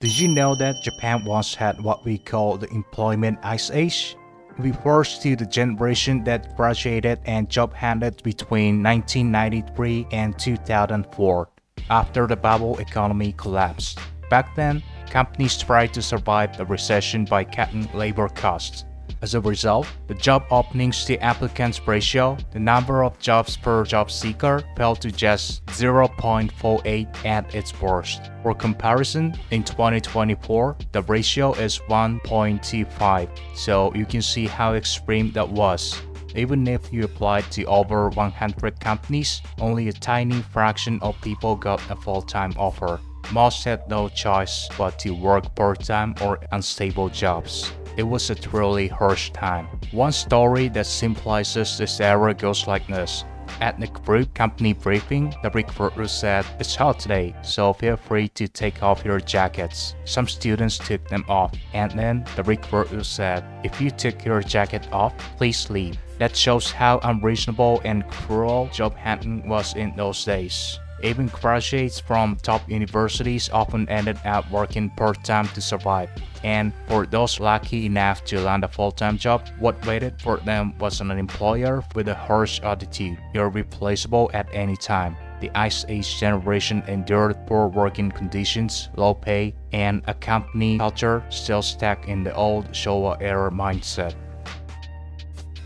Did you know that Japan once had what we call the employment ice age? It refers to the generation that graduated and job hunted between 1993 and 2004, after the bubble economy collapsed. Back then, companies tried to survive the recession by cutting labor costs. As a result, the job openings to applicants ratio, the number of jobs per job seeker, fell to just 0.48 at its worst. For comparison, in 2024, the ratio is 1.25, so you can see how extreme that was. Even if you applied to over 100 companies, only a tiny fraction of people got a full-time offer. Most had no choice but to work part-time or unstable jobs. It was a truly harsh time. One story that symbolizes this era goes like this. At the group company briefing, the recruiter said, "It's hot today, so feel free to take off your jackets." Some students took them off, and then the recruiter said, "If you took your jacket off, please leave." That shows how unreasonable and cruel job hunting was in those days. Even graduates from top universities often ended up working part-time to survive. And for those lucky enough to land a full-time job, what waited for them was an employer with a harsh attitude. You're replaceable at any time. The Ice Age generation endured poor working conditions, low pay, and a company culture still stuck in the old Showa-era mindset.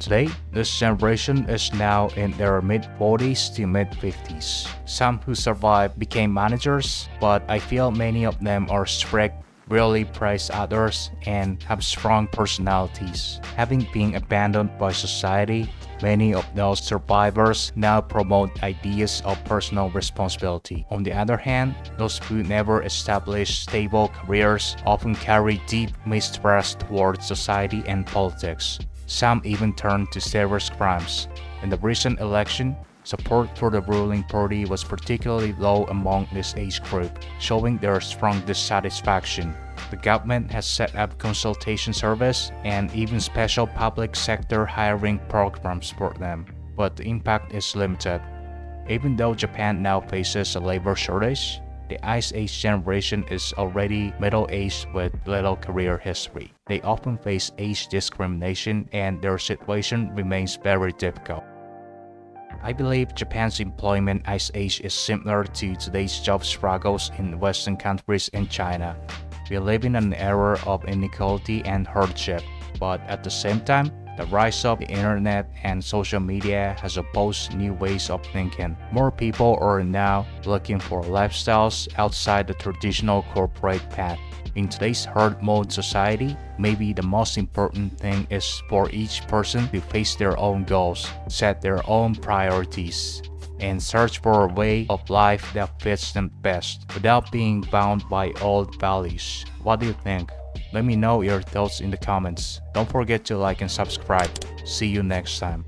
Today, this generation is now in their mid-40s to mid-50s. Some who survived became managers, but I feel many of them are strict, really praise others, and have strong personalities. Having been abandoned by society, many of those survivors now promote ideas of personal responsibility. On the other hand, those who never established stable careers often carry deep mistrust towards society and politics. Some even turned to serious crimes. In the recent election, support for the ruling party was particularly low among this age group, showing their strong dissatisfaction. The government has set up consultation service and even special public sector hiring programs for them, but the impact is limited. Even though Japan now faces a labor shortage, the Ice Age generation is already middle-aged with little career history. They often face age discrimination and their situation remains very difficult. I believe Japan's employment ice age is similar to today's job struggles in Western countries and China. We live in an era of inequality and hardship, but at the same time, the rise of the internet and social media has opposed new ways of thinking. More people are now looking for lifestyles outside the traditional corporate path. In today's hard mode society, maybe the most important thing is for each person to face their own goals, set their own priorities, and search for a way of life that fits them best without being bound by old values. What do you think? Let me know your thoughts in the comments. Don't forget to like and subscribe. See you next time.